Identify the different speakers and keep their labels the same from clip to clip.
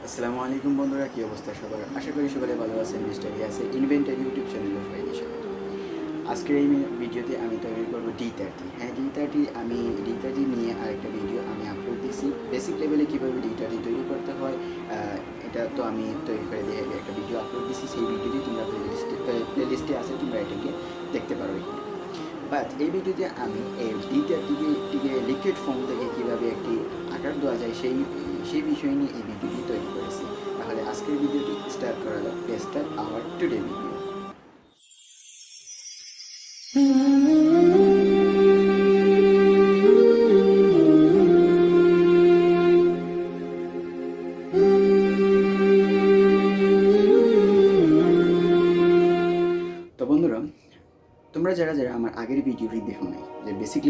Speaker 1: আসসালামু আলাইকুম বন্ধুরা, কি অবস্থা সবার? আশা করি সবাই ভালো আছেন। মিস্টার ইয়াসের ইনভেন্টর ইউটিউব চ্যানেলে সবাইকে স্বাগত। আজকের এই ভিডিওতে আমি তৈরি করবো D30। হ্যাঁ, D30 আমি D30 নিয়ে আরেকটা ভিডিও আমি আপলোড দিয়েছি। বেসিক লেভেলে কীভাবে D30 তৈরি করতে হয় এটা তো আমি তৈরি করে দিয়ে একটা ভিডিও আপলোড দিয়েছি। সেই ভিডিওটি তোমরা প্লেলিস্টে আছে, তোমরা এটাকে দেখতে পারো এখানে। বাট এই ভিডিওতে আমি এই D30টিকে লিকুইড ফর্ম থেকে কীভাবে একটি আকার দেওয়া যায় সেই বিষয় নিয়ে এই ভিডিওটি তৈরি করেছি। তাহলে আজকের ভিডিওটি স্টার্ট করা যাক। Start our today video. তো বন্ধুরা, তোমরা যারা আমার আগের ভিডিওটি দেখো নাই, যে বেসিক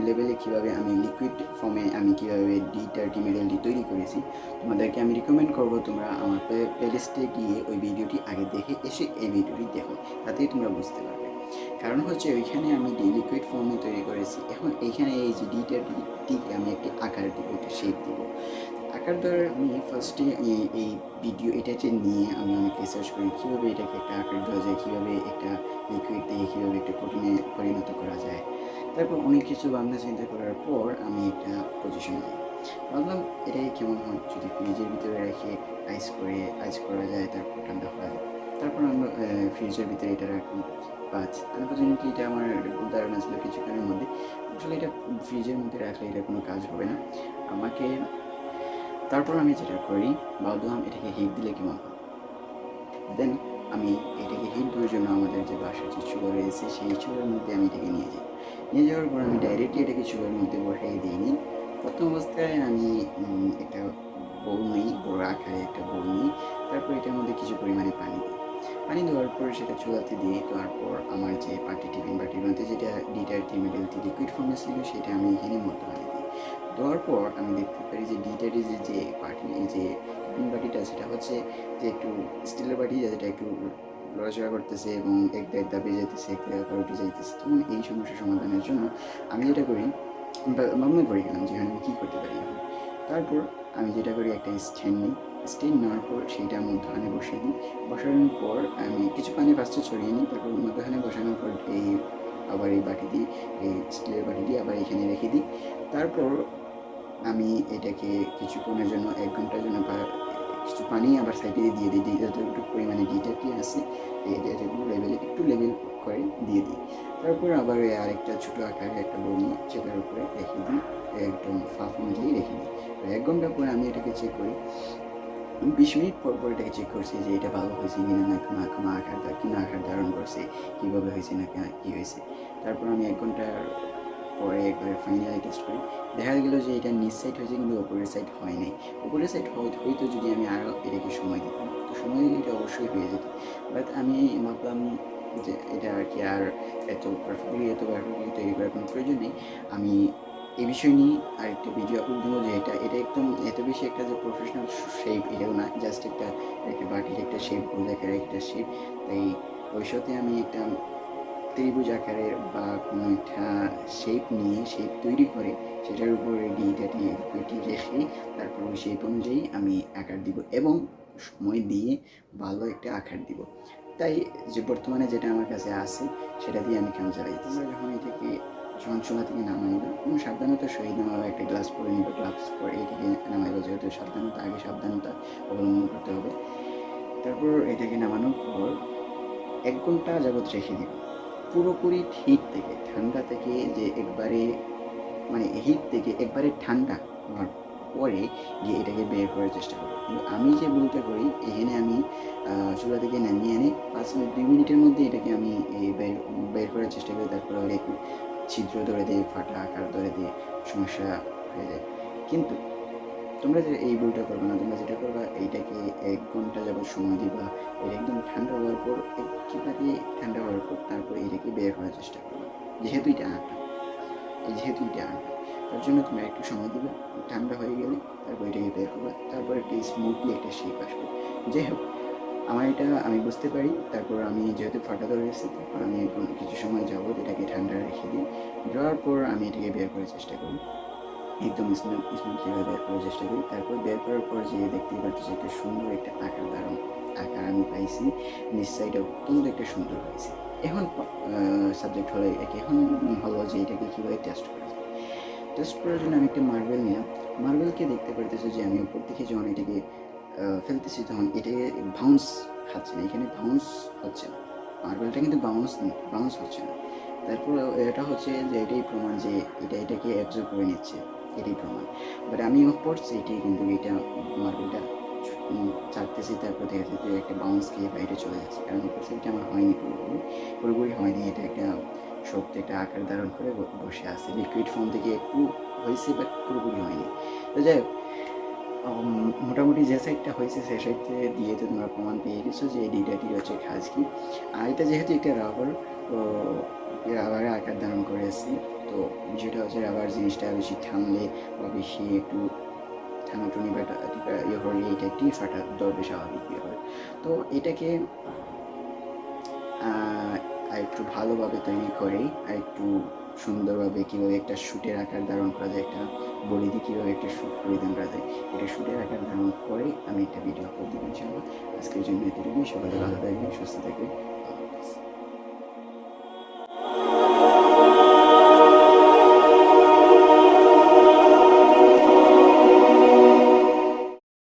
Speaker 1: লেভেলে কীভাবে আমি লিকুইড ফর্মে আমি কীভাবে D30 মেটেরিয়ালটি তৈরি করেছি, তোমাদেরকে আমি রিকমেন্ড করবো তোমরা আমার প্লেলিস্টে গিয়ে ওই ভিডিওটি আগে দেখে এসে এই ভিডিওটি দেখো, তাতেই তোমরা বুঝতে পারবে। কারণ হচ্ছে ওইখানে আমি লিকুইড ফর্মে তৈরি করেছি। এখন এইখানে এই যে D30টিকে আমি একটি আকার দিব, একটা শেপ দিব। আকার দ্বারা আমি ফার্স্টে এই ভিডিও এটাকে নিয়ে আমি অনেক রিসার্চ করি কীভাবে এটাকে একটা আকার দেওয়া যায়, কীভাবে একটা লিকুইড দিয়ে কীভাবে একটা প্রোটিনে পরিণত করা যায়। তারপর অনেক কিছু ভাবনা চিন্তা করার পর আমি একটা পজিশনে যাই। ভাবলাম এটাকে কেমন হয় যদি ফ্রিজের ভিতরে রেখে আইস করা যায়, তারপর ঠান্ডা হয়, তারপর আমরা ফ্রিজের ভিতরে এটা রাখি। বাট আনফর্চুনেটলি এটা আমার ভুল ধারণা ছিল কিছুক্ষণের মধ্যে। আসলে এটা ফ্রিজের মধ্যে রাখলে এটা কোনো কাজ হবে না আমাকে। তারপর আমি যেটা করি, ভাবলাম এটাকে হিট দিলে কেমন হয়। দেন আমি এটাকে হিট দেওয়ার জন্য আমাদের যে বাসার যে চুলা রয়েছে সেই চুলার মধ্যে আমি এটাকে নিয়ে যাওয়ার পর আমি ডাইরেক্টলি এটাকে চুলার মধ্যে বসাই দিইনি। প্রথম অবস্থায় আমি একটা বোল নিই, বড় আকারে একটা বোল নিই। তারপর এটার মধ্যে কিছু পরিমাণে পানি দেওয়ার পর সেটা চুলাতে দিয়ে দেওয়ার পর আমার যে বাটির মধ্যে যেটা D30 মেটেরিয়ালটি লিকুইড ফর্মে ছিল সেটা আমি এখানে মধ্যখানে দিই। দেওয়ার পর আমি দেখতে পারি যে D30 যে এই যে টিফিন বাটিটা, সেটা হচ্ছে যে একটু স্টিলের বাটি, যেটা একটু লড়াচড়া করতেছে এবং এক দাপে যাইতেছে, এক জায়গা উঠে যাইতেছে। তখন এই সমস্যা সমাধানের জন্য আমি যেটা করি, ভাবনা করে গেলাম যে আমি কী করতে পারি এখন। তারপর আমি যেটা করি, একটা স্ট্যান্ড নেওয়ার পর সেইটার মধ্যখানে বসিয়ে দিই। বসানোর পর আমি কিছু পানি ফার্স্টে ছড়িয়ে নিই। তারপর মধ্যখানে বসানোর পর আবার এই বাটি দিই, এই স্টিলের বাটি দিয়ে আবার এখানে রেখে দিই। তারপর আমি এটাকে কিছুক্ষণের জন্য 1 ঘন্টার জন্য কিছু পানি আবার সাইডে দিয়ে দিই, যতটুকু পরিমাণে D30 আছে এগুলো একটু লেভেল করে দিয়ে দিই। তারপর আবার আরেকটা ছোটো আকারে একটা বড়ি সেটার উপরে রেখে দিই, একদম ফাঁক অনুযায়ী রেখে দিই। 1 ঘন্টা পরে আমি এটাকে চেক করি। 20 মিনিট পর এটাকে চেক করছি যে এটা ভালো হয়েছে কিনা, না কোনো আকার ধারণ করছে, কীভাবে হয়েছে না কী হয়েছে। তারপর আমি 1 ঘন্টার পরে একবার ফাইনালি টেস্ট করি। দেখা গেল যে এটা নিচ সাইড হয়েছে কিন্তু ওপরের সাইড হয় নাই। ওপরের সাইড হয়তো যদি আমি আরও এটাকে সময় দিতাম, তো সময় দিলে এটা অবশ্যই হয়ে যেত। বাট আমি ভাবলাম যে এটা আর কি আর এত পারফেক্টলি তৈরি করার কোনো প্রয়োজন নেই। আমি এই বিষয় নিয়ে আরেকটা ভিডিও আপলোড দেবো যে এটা একদম এত বেশি একটা যে প্রফেশনাল শেপ এটাও না, জাস্ট একটা বাটির একটা শেপ, গোল আকারের একটা শেপ। তাই ওই সাথে আমি একটা ত্রিভুজ আকারের বা কোনো একটা শেপ তৈরি করে সেটার উপরে লিকুইডটি রেখে তারপর ওই শেপ অনুযায়ী আমি আকার দিব এবং সময় দিয়ে ভালো একটা আকার দিব। তাই যে বর্তমানে যেটা আমার কাছে আছে সেটা দিয়ে আমি কাম চালাইতেছি। যখন চুলা থেকে নামাইবা এবং সাবধানতার সহিত নামাবা, একটা গ্লাস পরে নিবা, গ্লাভস পরে এটাকে নামাইবা, যেহেতু সাবধানতা অবলম্বন করতে হবে। তারপর এটাকে নামানোর পর 1 ঘন্টা যাবৎ রেখে দিব। পুরোপুরি ঠান্ডা থেকে যে একবারে হিট থেকে একবারে ঠান্ডা হওয়ার পরে গিয়ে এটাকে বের করার চেষ্টা করব। কিন্তু আমি যে ভুলটা করি, এখানে আমি চুলা থেকে নামিয়ে এনে 2 মিনিটের মধ্যে এটাকে আমি বের করার চেষ্টা করি। তারপরে আবার একটু ছিদ্র ধরে দিয়ে, ফাটা আকার ধরে দিয়ে সমস্যা হয়ে যায়। কিন্তু তোমরা যে এই ভুলটা করবে না, তোমরা যেটা করবা, এইটাকে 1 ঘন্টা যাবত সময় দিবা। এটা একদম ঠান্ডা হওয়ার পর, একেবারে ঠান্ডা হওয়ার পর তারপর এটাকে বের করার চেষ্টা করবা। যেহেতু এটা আটা, তার জন্য তোমরা একটু সময় দিবা। ঠান্ডা হয়ে গেলে তারপর এটাকে বের করবা। তারপর একটা স্মুথলি একটা শেপ আসবে। যাই হোক, আমি বুঝতে পারি। তারপর আমি যেহেতু ফাটা ধরে গেছে, তারপর আমি কিছু সময় যাবত এটাকে ঠান্ডা রেখে দিই। দেওয়ার পর আমি এটাকে বের করার চেষ্টা করি। একদম স্মুথলিভাবে বের করার চেষ্টা করি। তারপর বের করার পর যে দেখতেই পারতেছি একটা সুন্দর একটা আকার আমি পাইছি। নিচ সাইডেও কিন্তু একটা সুন্দর হয়েছে। এখন সাবজেক্ট হলো এখন হলো যে এটাকে কীভাবে টেস্ট করা যায়। টেস্ট করার জন্য আমি একটা মার্বেল নিলাম। মার্বেলকে দেখতে পারতেছি যে আমি উপর থেকে যখন এটাকে ফেলতেছি তখন এটাকে বাউন্স খাচ্ছে না, এখানে বাউন্স হচ্ছে না। মার্বেলটা কিন্তু বাউন্স হচ্ছে না। তারপর এটা হচ্ছে যে এটাই প্রমাণ যে এটাকে অ্যাবজর্ব করে নিচ্ছে, এটাই প্রমাণ। বাট আমিও পড়ছি এটাই, কিন্তু এটা মার্বেলটা চাটতেছি, তারপর দেখা যাচ্ছে যে একটা বাউন্স খেয়ে বাইরে চলে যাচ্ছে, কারণ উপর এটা আমার হয়নি, পুরোপুরি হয়নি। এটা একটা শক্ত একটা আকার ধারণ করে বসে আছে, লিকুইড ফর্ম থেকে একটু হয়েছে বাট পুরোপুরি হয়নি। তো যাই হোক, মোটামুটি যে সাইডটা হয়েছে সে সাইডে দিয়ে তো তোমরা প্রমাণ পেয়ে গেছো যে D30 হচ্ছে কাজ কি। আর এটা যেহেতু একটা রাবার, তো রাবারে আকার ধারণ করেছি, তো যেটা হচ্ছে রাবার জিনিসটা বেশি টানলে বা বেশি একটু টানাটুনি বা ইয়ে করলে এটা একটি ফাটা দরবে স্বাভাবিক ব্যাপার। তো এটাকে আরেকটু ভালোভাবে তৈরি করে আরেকটু সুন্দরভাবে কীভাবে একটা শ্যুটের আকার ধারণ করা যায়, একটা বডি দিয়ে কীভাবে একটা শ্যুট পরিধান করা যায়, এটা শ্যুটের আকার ধারণ করে আমি একটা ভিডিও আপলোড দেবো ইনশাআল্লাহ। আজকের জন্য এতটুকুই। সবাই ভালো থাকবেন, সুস্থ থাকবেন।